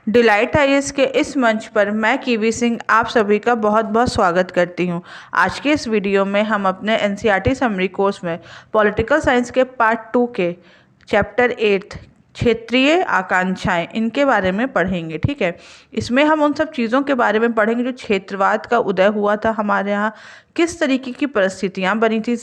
Delight IAS के इस मंच पर मैं कीवी सिंह आप सभी का बहुत बहुत स्वागत करती हूं। आज के इस वीडियो में हम अपने एनसीईआरटी समरी कोर्स में पॉलिटिकल साइंस के पार्ट 2 के चैप्टर 8 क्षेत्रीय आकांक्षाएं इनके बारे में पढ़ेंगे। ठीक है, इसमें हम उन सब चीज़ों के बारे में पढ़ेंगे जो क्षेत्रवाद का उदय हुआ था हमारे यहाँ, किस तरीके की परिस्थितियाँ बनी थी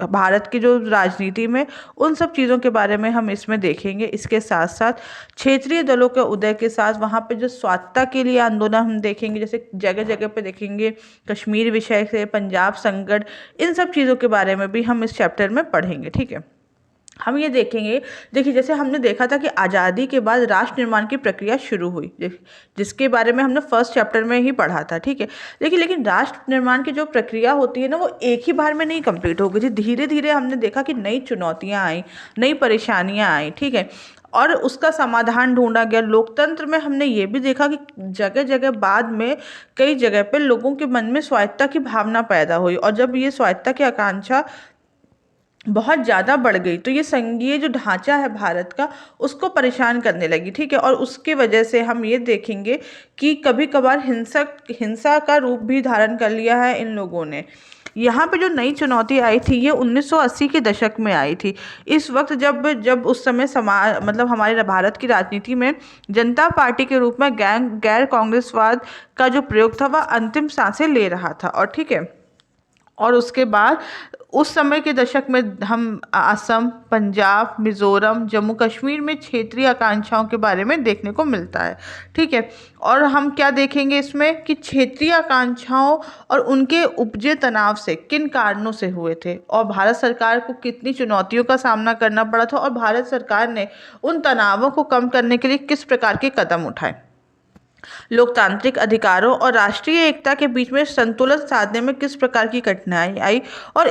भारत की जो राजनीति में, उन सब चीज़ों के बारे में हम इसमें देखेंगे। इसके साथ साथ क्षेत्रीय दलों के उदय के साथ वहाँ पे जो स्वायत्तता के लिए आंदोलन हम देखेंगे, जैसे जगह जगह पे देखेंगे कश्मीर विषय से पंजाब संकट, इन सब चीज़ों के बारे में भी हम इस चैप्टर में पढ़ेंगे। ठीक है, हम ये देखेंगे। देखिए, जैसे हमने देखा था कि आज़ादी के बाद राष्ट्र निर्माण की प्रक्रिया शुरू हुई, जिसके बारे में हमने फर्स्ट चैप्टर में ही पढ़ा था। ठीक है, देखिए लेकिन राष्ट्र निर्माण की जो प्रक्रिया होती है ना, वो एक ही बार में नहीं कंप्लीट हो गई थी। धीरे धीरे हमने देखा कि नई चुनौतियाँ आई, नई परेशानियाँ आई। ठीक है, और उसका समाधान ढूंढा गया। लोकतंत्र में हमने ये भी देखा कि जगह जगह बाद में कई जगह पे लोगों के मन में स्वायत्तता की भावना पैदा हुई, और जब ये स्वायत्तता की आकांक्षा बहुत ज़्यादा बढ़ गई तो ये संघीय जो ढांचा है भारत का, उसको परेशान करने लगी। ठीक है, और उसकी वजह से हम ये देखेंगे कि कभी कभार हिंसा का रूप भी धारण कर लिया है इन लोगों ने। यहाँ पे जो नई चुनौती आई थी ये 1980 के दशक में आई थी। इस वक्त जब जब उस समय समाज मतलब हमारे भारत की राजनीति में जनता पार्टी के रूप में गैर कांग्रेसवाद का जो प्रयोग था वह अंतिम सांसें ले रहा था। और ठीक है, और उसके बाद उस समय के दशक में हम असम, पंजाब, मिज़ोरम, जम्मू कश्मीर में क्षेत्रीय आकांक्षाओं के बारे में देखने को मिलता है। ठीक है, और हम क्या देखेंगे इसमें कि क्षेत्रीय आकांक्षाओं और उनके उपजे तनाव से किन कारणों से हुए थे, और भारत सरकार को कितनी चुनौतियों का सामना करना पड़ा था, और भारत सरकार ने उन तनावों को कम करने के लिए किस प्रकार के कदम उठाए। लोकतांत्रिक अधिकारों और राष्ट्रीय एकता के बीच में संतुलन साधने में किस प्रकार की कठिनाई आई, और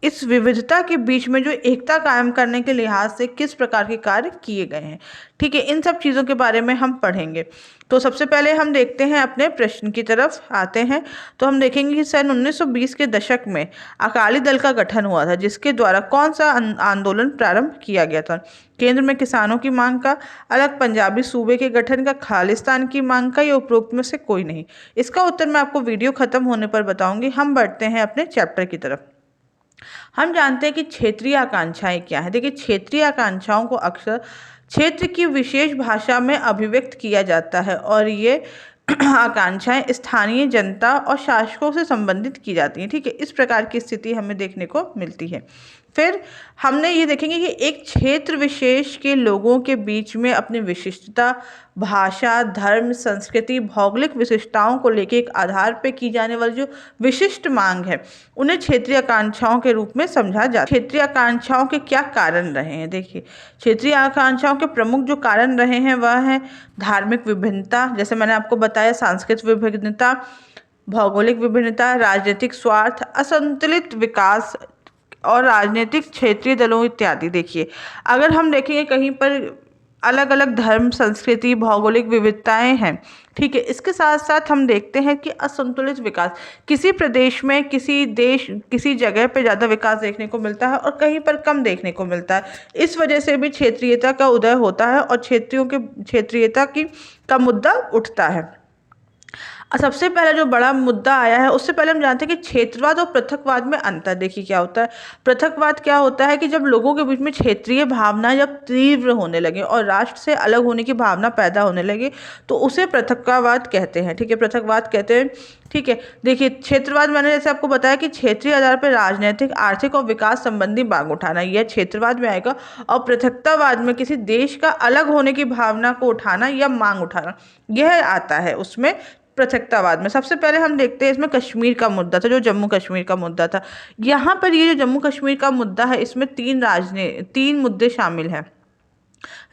इस विविधता के बीच में जो एकता कायम करने के लिहाज से किस प्रकार के कार्य किए गए हैं। ठीक है, इन सब चीज़ों के बारे में हम पढ़ेंगे। तो सबसे पहले हम देखते हैं, अपने प्रश्न की तरफ आते हैं। तो हम देखेंगे कि सन 1920 के दशक में अकाली दल का गठन हुआ था, जिसके द्वारा कौन सा आंदोलन प्रारंभ किया गया था। केंद्र में किसानों की मांग का, अलग पंजाबी सूबे के गठन का, खालिस्तान की मांग का, या उपरोक्त में से कोई नहीं। इसका उत्तर मैं आपको वीडियो खत्म होने पर बताऊंगी। हम बढ़ते हैं अपने चैप्टर की तरफ। हम जानते हैं कि क्षेत्रीय आकांक्षाएं क्या है। देखिए, क्षेत्रीय आकांक्षाओं को अक्सर क्षेत्र की विशेष भाषा में अभिव्यक्त किया जाता है, और ये आकांक्षाएं स्थानीय जनता और शासकों से संबंधित की जाती हैं। ठीक है, इस प्रकार की स्थिति हमें देखने को मिलती है। फिर हमने ये देखेंगे कि एक क्षेत्र विशेष के लोगों के बीच में अपनी विशिष्टता, भाषा, धर्म, संस्कृति, भौगोलिक विशिष्टताओं को लेकर एक आधार पर की जाने वाली जो विशिष्ट मांग है, उन्हें क्षेत्रीय आकांक्षाओं के रूप में समझा जाता है। क्षेत्रीय आकांक्षाओं के क्या कारण रहे हैं? देखिए, क्षेत्रीय आकांक्षाओं के प्रमुख जो कारण रहे हैं वह है धार्मिक विभिन्नता, जैसे मैंने आपको बताया, सांस्कृतिक विभिन्नता, भौगोलिक विभिन्नता, राजनीतिक स्वार्थ, असंतुलित विकास और राजनीतिक क्षेत्रीय दलों इत्यादि। देखिए, अगर हम देखेंगे कहीं पर अलग अलग धर्म, संस्कृति, भौगोलिक विविधताएं हैं। ठीक है, इसके साथ साथ हम देखते हैं कि असंतुलित विकास, किसी प्रदेश में, किसी देश, किसी जगह पे ज़्यादा विकास देखने को मिलता है और कहीं पर कम देखने को मिलता है। इस वजह से भी क्षेत्रीयता का उदय होता है और क्षेत्रीयता का मुद्दा उठता है। सबसे पहला जो बड़ा मुद्दा आया है, उससे पहले हम जानते हैं कि क्षेत्रवाद और पृथकवाद में अंतर। देखिए क्या होता है। पृथकवाद क्या होता है कि जब लोगों के बीच में क्षेत्रीय भावना जब तीव्र होने लगे और राष्ट्र से अलग होने की भावना पैदा होने लगे, तो उसे पृथकवाद कहते हैं। ठीक है, पृथकवाद कहते हैं। ठीक है, देखिए, क्षेत्रवाद मैंने जैसे आपको बताया कि क्षेत्रीय आधार पर राजनीतिक, आर्थिक और विकास संबंधी मांग उठाना, यह क्षेत्रवाद में आएगा। और पृथकतावाद में किसी देश का अलग होने की भावना को उठाना या मांग उठाना, यह आता है उसमें पृथकतावाद में। सबसे पहले हम देखते हैं इसमें कश्मीर का मुद्दा था, जो जम्मू कश्मीर का मुद्दा था। यहाँ पर ये जो जम्मू कश्मीर का मुद्दा है, इसमें तीन मुद्दे शामिल हैं।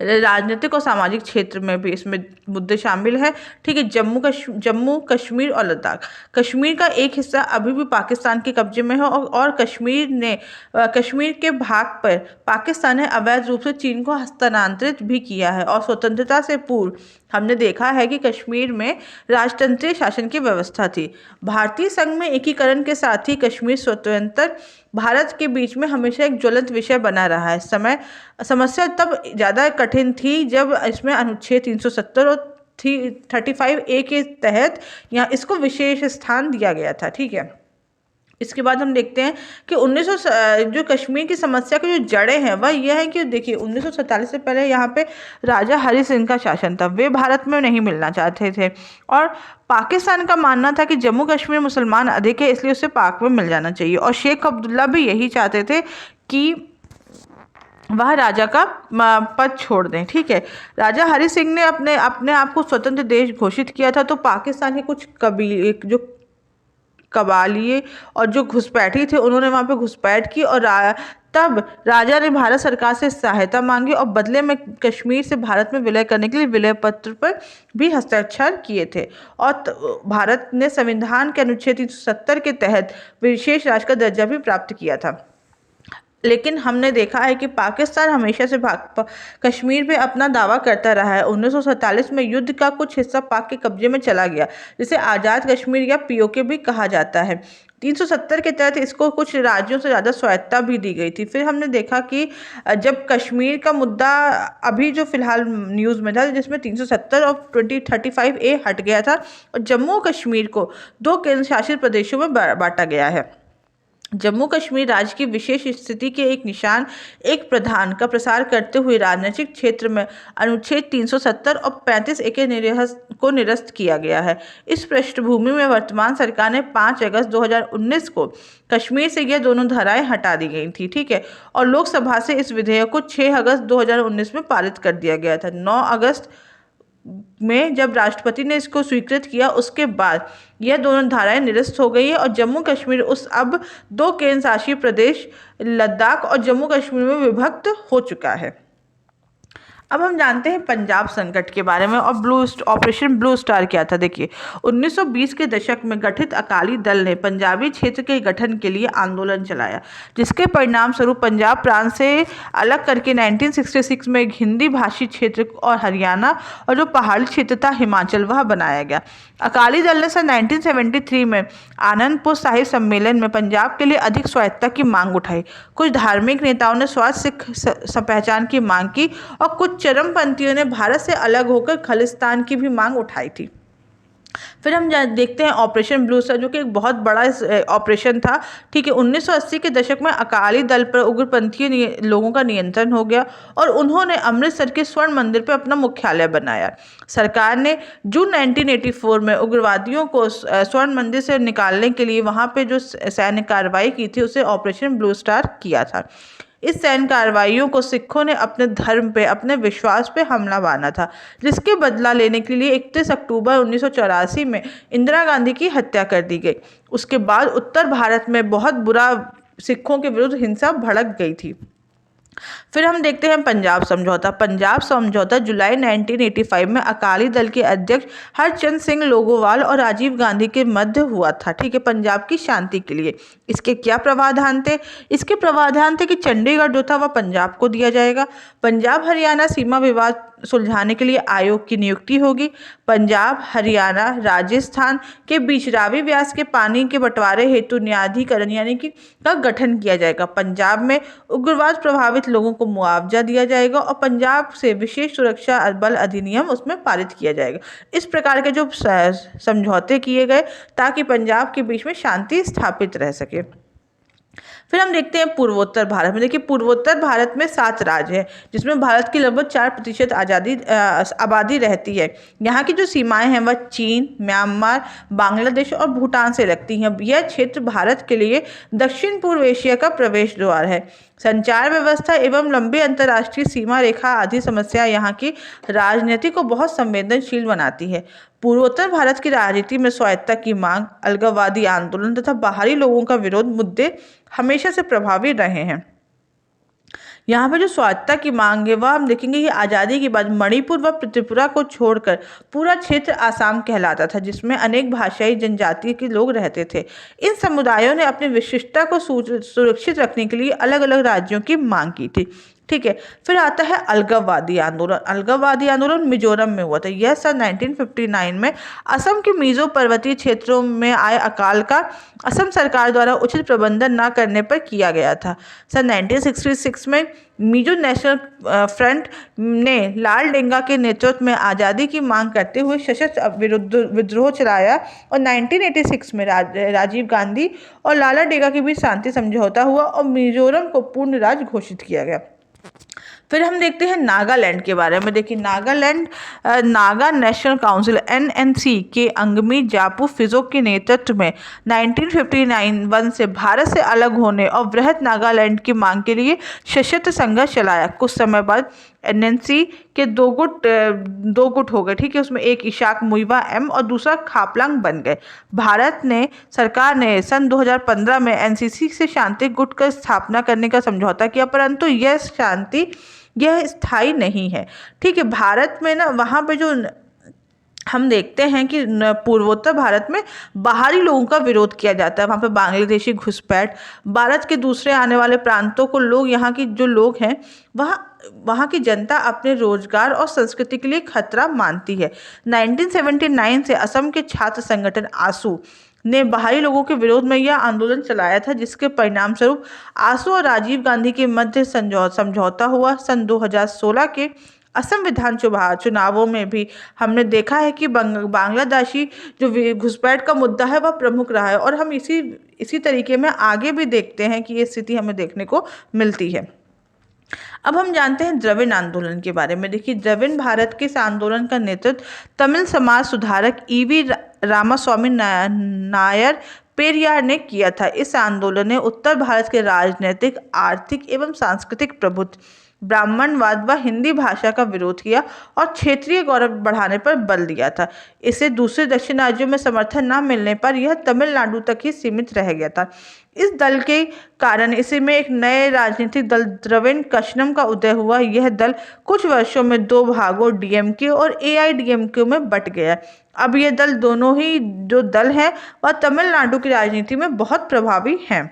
राजनीतिक और सामाजिक क्षेत्र में भी इसमें मुद्दे शामिल हैं। ठीक है, जम्मू कश्मीर और लद्दाख। कश्मीर का एक हिस्सा अभी भी पाकिस्तान के कब्जे में है, और कश्मीर के भाग पर पाकिस्तान ने अवैध रूप से चीन को हस्तांतरित भी किया है। और स्वतंत्रता से पूर्व हमने देखा है कि कश्मीर में राजतंत्रीय शासन की व्यवस्था थी। भारतीय संघ में एकीकरण के साथ ही कश्मीर स्वतंत्र भारत के बीच में हमेशा एक ज्वलंत विषय बना रहा है। समस्या तब ज़्यादा कठिन थी जब इसमें अनुच्छेद 370 और 35A के तहत यहाँ इसको विशेष स्थान दिया गया था। ठीक है, इसके बाद हम देखते हैं कि 1900 जो कश्मीर की समस्या की जो जड़ें हैं वह यह है कि देखिए 1947 से पहले यहाँ पे राजा हरि सिंह का शासन था। वे भारत में नहीं मिलना चाहते थे और पाकिस्तान का मानना था कि जम्मू कश्मीर मुसलमान अधिक है, इसलिए उसे पाक में मिल जाना चाहिए। और शेख अब्दुल्ला भी यही चाहते थे कि वह राजा का पद छोड़ दें। ठीक है, राजा हरि सिंह ने अपने अपने आप को स्वतंत्र देश घोषित किया था, तो पाकिस्तान के कुछ कबीले जो कबालिए और जो घुसपैठी थे उन्होंने वहाँ पे घुसपैठ की और तब राजा ने भारत सरकार से सहायता मांगी और बदले में कश्मीर से भारत में विलय करने के लिए विलय पत्र पर भी हस्ताक्षर किए थे। और भारत ने संविधान के अनुच्छेद 370 के तहत विशेष राज्य का दर्जा भी प्राप्त किया था। लेकिन हमने देखा है कि पाकिस्तान हमेशा से कश्मीर पे अपना दावा करता रहा है। 1947 में युद्ध का कुछ हिस्सा पाक के कब्जे में चला गया, जिसे आज़ाद कश्मीर या पीओके भी कहा जाता है। 370 के तहत इसको कुछ राज्यों से ज़्यादा स्वायत्ता भी दी गई थी। फिर हमने देखा कि जब कश्मीर का मुद्दा अभी जो फिलहाल न्यूज़ में था, जिसमें 370 और 35A हट गया था और जम्मू कश्मीर को 2 केंद्र शासित प्रदेशों में बांटा गया है। जम्मू कश्मीर राज्य की विशेष स्थिति के एक निशान एक प्रधान का प्रसार करते हुए राजनीतिक क्षेत्र में अनुच्छेद 370 और 35A के निरस्त किया गया है। इस पृष्ठभूमि में वर्तमान सरकार ने 5 अगस्त 2019 को कश्मीर से यह दोनों धाराएं हटा दी गई थी। ठीक है, और लोकसभा से इस विधेयक को 6 अगस्त 2019 में पारित कर दिया गया था। 9 अगस्त में जब राष्ट्रपति ने इसको स्वीकृत किया, उसके बाद यह दोनों धाराएं निरस्त हो गई है और जम्मू कश्मीर अब 2 केंद्र शासित प्रदेश लद्दाख और जम्मू कश्मीर में विभक्त हो चुका है। अब हम जानते हैं पंजाब संकट के बारे में और ऑपरेशन ब्लू स्टार क्या था। देखिए 1920 के दशक में गठित अकाली दल ने पंजाबी क्षेत्र के गठन के लिए आंदोलन चलाया, जिसके परिणाम स्वरूप पंजाब प्रांत से अलग करके 1966 में हिंदी भाषी क्षेत्र और हरियाणा और जो पहाड़ी क्षेत्र था हिमाचल वह बनाया गया। अकाली दल ने सन 1973 में आनंदपुर साहिब सम्मेलन में पंजाब के लिए अधिक स्वायत्ता की मांग उठाई। कुछ धार्मिक नेताओं ने स्वायत्त सिख पहचान की मांग की और कुछ चरमपंथियों ने भारत से अलग होकर खालिस्तान की भी मांग उठाई थी। फिर हम देखते हैं ऑपरेशन ब्लू स्टार, जो कि एक बहुत बड़ा ऑपरेशन था। ठीक है, 1980 के दशक में अकाली दल पर उग्रपंथी लोगों का नियंत्रण हो गया और उन्होंने अमृतसर के स्वर्ण मंदिर पर अपना मुख्यालय बनाया। सरकार ने जून 1984 में उग्रवादियों को स्वर्ण मंदिर से निकालने के लिए वहां पे जो सैन्य कार्रवाई की थी उसे ऑपरेशन ब्लू स्टार किया था। इस सैन्य कार्रवाइयों को सिखों ने अपने धर्म पे, अपने विश्वास पे हमला माना था, जिसके बदला लेने के लिए 31 अक्टूबर 1984 में इंदिरा गांधी की हत्या कर दी गई। उसके बाद उत्तर भारत में बहुत बुरा सिखों के विरुद्ध हिंसा भड़क गई थी। फिर हम देखते हैं पंजाब समझौता। पंजाब समझौता जुलाई 1985 में अकाली दल के अध्यक्ष हरचंद सिंह लोगोवाल और राजीव गांधी के मध्य हुआ था। ठीक है, पंजाब की शांति के लिए। इसके क्या प्रावधान थे? इसके प्रावधान थे कि चंडीगढ़ जो था वह पंजाब को दिया जाएगा। पंजाब हरियाणा सीमा विवाद सुलझाने के लिए आयोग की नियुक्ति होगी। पंजाब, हरियाणा, राजस्थान के बीच रावी व्यास के पानी के बंटवारे हेतु न्यायाधिकरण यानी कि का गठन किया जाएगा। पंजाब में उग्रवाद प्रभावित लोगों को मुआवजा दिया जाएगा और पंजाब से विशेष सुरक्षा बल अधिनियम उसमें पारित किया जाएगा। इस प्रकार के जो समझौते किए गए ताकि पंजाब के बीच में शांति स्थापित रह सके। फिर हम देखते हैं पूर्वोत्तर भारत में। देखिए पूर्वोत्तर भारत में 7 राज्य हैं, जिसमें भारत की लगभग 4% आबादी रहती है। यहाँ की जो सीमाएं हैं वह चीन, म्यांमार, बांग्लादेश और भूटान से लगती हैं। यह क्षेत्र भारत के लिए दक्षिण पूर्व एशिया का प्रवेश द्वार है। संचार व्यवस्था एवं लंबी अंतर्राष्ट्रीय सीमा रेखा आदि समस्या यहाँ की राजनीति को बहुत संवेदनशील बनाती है। पूर्वोत्तर भारत की राजनीति में स्वायत्ता की मांग, अलगाववादी आंदोलन तथा बाहरी लोगों का विरोध मुद्दे हमेशा से प्रभावी रहे हैं। यहाँ पे जो स्वायत्ता की मांग है वह हम देखेंगे कि आज़ादी के बाद मणिपुर व त्रिपुरा को छोड़कर पूरा क्षेत्र आसाम कहलाता था, जिसमें अनेक भाषाई जनजाति के लोग रहते थे। इन समुदायों ने अपनी विशिष्टता को सुरक्षित रखने के लिए अलग अलग राज्यों की मांग की थी। ठीक है। फिर आता है अलगाववादी आंदोलन। अलगाववादी आंदोलन मिजोरम में हुआ था। यह सन 1959 में असम के मिजो पर्वतीय क्षेत्रों में आए अकाल का असम सरकार द्वारा उचित प्रबंधन न करने पर किया गया था। सन 1966 में मिजो नेशनल फ्रंट ने लाल डेंगा के नेतृत्व में आज़ादी की मांग करते हुए सशस्त्र विद्रोह चलाया और 1986 में राजीव गांधी और लाला डेंगा के बीच शांति समझौता हुआ और मिजोरम को पूर्ण राज्य घोषित किया गया। फिर हम देखते हैं नागालैंड के बारे में। देखिए Nagaland Naga national council NNC के अंगमी जापू फिजो के नेतृत्व में 1959 से भारत से अलग होने और वृहद नागालैंड की मांग के लिए सशस्त्र संघर्ष चलाया। कुछ समय बाद एनएनसी के दो गुट हो गए, ठीक है। उसमें एक इशाक मुइवा एम और दूसरा खापलांग बन गए। भारत ने सरकार ने सन 2015 में एनसीसी से शांति गुट का स्थापना करने का समझौता किया, परंतु यह स्थायी नहीं है, ठीक है। भारत में ना वहाँ पे जो हम देखते हैं कि पूर्वोत्तर भारत में बाहरी लोगों का विरोध किया जाता है। वहाँ पे बांग्लादेशी घुसपैठ, भारत के दूसरे आने वाले प्रांतों को लोग, यहाँ की जो लोग हैं वहाँ की जनता अपने रोजगार और संस्कृति के लिए खतरा मानती है। 1979 से असम के छात्र संगठन आसू ने बाहरी लोगों के विरोध में यह आंदोलन चलाया था, जिसके परिणाम स्वरूप आसू और राजीव गांधी के मध्य समझौता हुआ। सन 2016 के असम विधान चुनावों में भी हमने देखा है कि बांग्लादेशी जो घुसपैठ का मुद्दा है वह प्रमुख रहा है, और हम इसी तरीके में आगे भी देखते हैं कि ये स्थिति हमें देखने को मिलती है। अब हम जानते हैं द्रविड़ आंदोलन के बारे में। देखिए द्रविड़ भारत के इस आंदोलन का नेतृत्व तमिल समाज सुधारक ईवी रामास्वामी नायर पेरियार ने किया था। इस आंदोलन ने उत्तर भारत के राजनीतिक, आर्थिक एवं सांस्कृतिक प्रभुत्व, ब्राह्मणवाद व हिंदी भाषा का विरोध किया और क्षेत्रीय गौरव बढ़ाने पर बल दिया था। इसे दूसरे दक्षिण राज्यों में समर्थन न मिलने पर यह तमिलनाडु तक ही सीमित रह गया था। इस दल के कारण इसी में एक नए राजनीतिक दल द्रविड़ कश्यप का उदय हुआ। यह दल कुछ वर्षों में दो भागों डीएमके और एआईडीएमके में बट गया। अब ये दल दोनों ही जो दल हैं वह तमिलनाडु की राजनीति में बहुत प्रभावी हैं।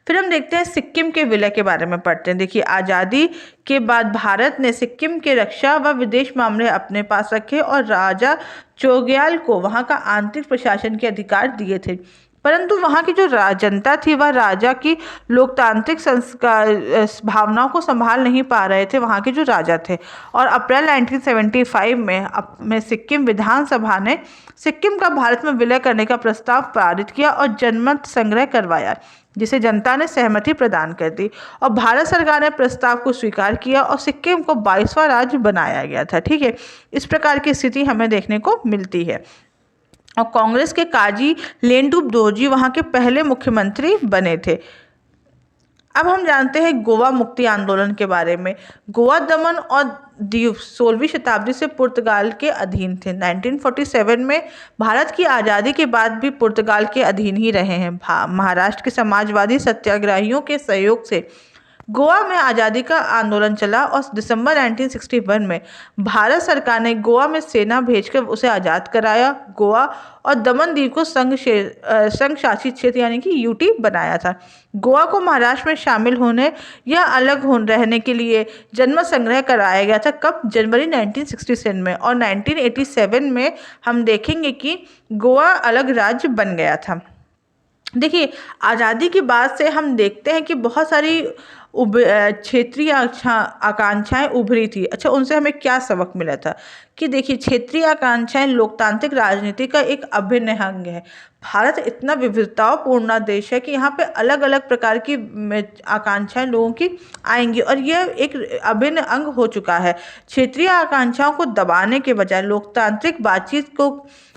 फिर हम देखते हैं सिक्किम के विलय के बारे में पढ़ते हैं। देखिए आज़ादी के बाद भारत ने सिक्किम के रक्षा व विदेश मामले अपने पास रखे और राजा चोग्याल को वहां का आंतरिक प्रशासन के अधिकार दिए थे, परंतु वहाँ की जो जनता थी वह राजा की लोकतांत्रिक संस्कार भावनाओं को संभाल नहीं पा रहे थे, वहाँ के जो राजा थे। और अप्रैल 1975 में सिक्किम विधानसभा ने सिक्किम का भारत में विलय करने का प्रस्ताव पारित किया और जनमत संग्रह करवाया, जिसे जनता ने सहमति प्रदान कर दी और भारत सरकार ने प्रस्ताव को स्वीकार किया और सिक्किम को 22वां राज्य बनाया गया था, ठीक है। इस प्रकार की स्थिति हमें देखने को मिलती है। और कांग्रेस के काजी लेंडुप दोरजी वहाँ के पहले मुख्यमंत्री बने थे। अब हम जानते हैं गोवा मुक्ति आंदोलन के बारे में। गोवा, दमन और दीव 16वीं शताब्दी से पुर्तगाल के अधीन थे। 1947 में भारत की आज़ादी के बाद भी पुर्तगाल के अधीन ही रहे हैं। महाराष्ट्र के समाजवादी सत्याग्रहियों के सहयोग से गोवा में आज़ादी का आंदोलन चला और दिसंबर 1961 में भारत सरकार ने गोवा में सेना भेजकर उसे आज़ाद कराया। गोवा और दमन दीव को संघ शासित क्षेत्र यानी कि यूटी बनाया था। गोवा को महाराष्ट्र में शामिल होने या अलग रहने के लिए जनमत संग्रह कराया गया था। कब? जनवरी 1967 में। और 1987 में हम देखेंगे कि गोवा अलग राज्य बन गया था। देखिए आज़ादी के बाद से हम देखते हैं कि बहुत सारी क्षेत्रीय आकांक्षाएं उभरी थी। अच्छा, उनसे हमें क्या सबक मिला था कि देखिए क्षेत्रीय आकांक्षाएं लोकतांत्रिक राजनीति का एक अभिन्न अंग है। भारत इतना विविधतापूर्ण देश है कि यहाँ पे अलग अलग प्रकार की आकांक्षाएं लोगों की आएंगी और यह एक अभिन्न अंग हो चुका है। क्षेत्रीय आकांक्षाओं को दबाने के बजाय लोकतांत्रिक बातचीत को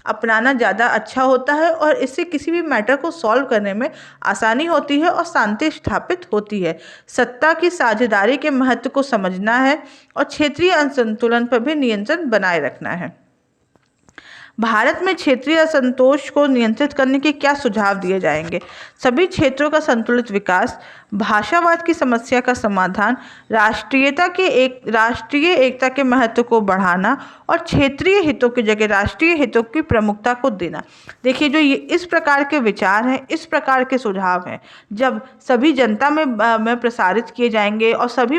अपनाना ज़्यादा अच्छा होता है और इससे किसी भी मैटर को सॉल्व करने में आसानी होती है और शांति स्थापित होती है। सत्ता की साझेदारी के महत्व को समझना है और क्षेत्रीय असंतुलन पर भी नियंत्रण बनाए रखना है। भारत में क्षेत्रीय असंतोष को नियंत्रित करने के क्या सुझाव दिए जाएंगे? सभी क्षेत्रों का संतुलित विकास, भाषावाद की समस्या का समाधान, राष्ट्रीय एकता के महत्व को बढ़ाना और क्षेत्रीय हितों की जगह राष्ट्रीय हितों की प्रमुखता को देना। देखिए, जो ये इस प्रकार के विचार हैं, इस प्रकार के सुझाव हैं, जब सभी जनता में प्रसारित किए जाएंगे और सभी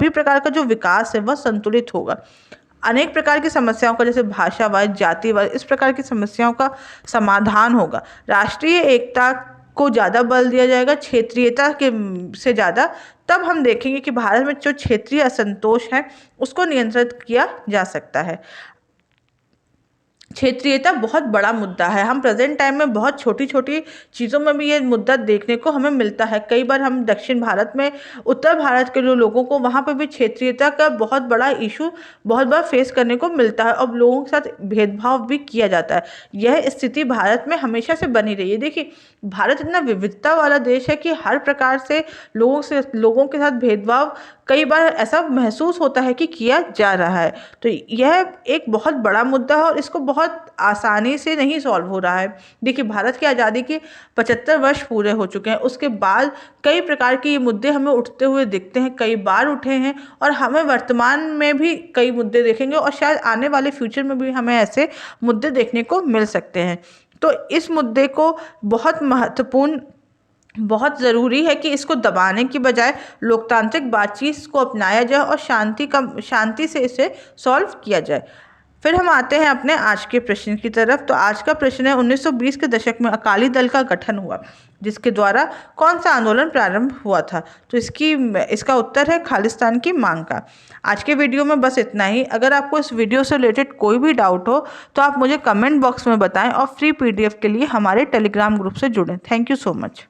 प्रकार का जो विकास है वह संतुलित होगा। अनेक प्रकार की समस्याओं का, जैसे भाषावाद, जातिवाद, इस प्रकार की समस्याओं का समाधान होगा। राष्ट्रीय एकता को ज़्यादा बल दिया जाएगा क्षेत्रीयता के से ज़्यादा। तब हम देखेंगे कि भारत में जो क्षेत्रीय असंतोष है उसको नियंत्रित किया जा सकता है। क्षेत्रीयता बहुत बड़ा मुद्दा है। हम प्रेजेंट टाइम में बहुत छोटी छोटी चीज़ों में भी ये मुद्दा देखने को हमें मिलता है। कई बार हम दक्षिण भारत में, उत्तर भारत के जो लोगों को, वहाँ पे भी क्षेत्रीयता का बहुत बड़ा इशू बहुत बार फेस करने को मिलता है और लोगों के साथ भेदभाव भी किया जाता है। यह स्थिति भारत में हमेशा से बनी रही है। देखिए, भारत इतना विविधता वाला देश है कि हर प्रकार से लोगों के साथ भेदभाव कई बार ऐसा महसूस होता है कि किया जा रहा है। तो यह एक बहुत बड़ा मुद्दा है और इसको बहुत आसानी से नहीं सॉल्व हो रहा है। देखिए, भारत की आज़ादी के 75 वर्ष पूरे हो चुके हैं। उसके बाद कई प्रकार के ये मुद्दे हमें उठते हुए दिखते हैं, कई बार उठे हैं और हमें वर्तमान में भी कई मुद्दे देखेंगे और शायद आने वाले फ्यूचर में भी हमें ऐसे मुद्दे देखने को मिल सकते हैं। तो इस मुद्दे को बहुत ज़रूरी है कि इसको दबाने की बजाय लोकतांत्रिक बातचीत को अपनाया जाए और शांति से इसे सॉल्व किया जाए। फिर हम आते हैं अपने आज के प्रश्न की तरफ। तो आज का प्रश्न है, 1920 के दशक में अकाली दल का गठन हुआ, जिसके द्वारा कौन सा आंदोलन प्रारंभ हुआ था? तो इसका उत्तर है खालिस्तान की मांग का। आज के वीडियो में बस इतना ही। अगर आपको इस वीडियो से रिलेटेड कोई भी डाउट हो तो आप मुझे कमेंट बॉक्स में बताएं और फ्री PDF के लिए हमारे टेलीग्राम ग्रुप से जुड़ें। Thank you so much.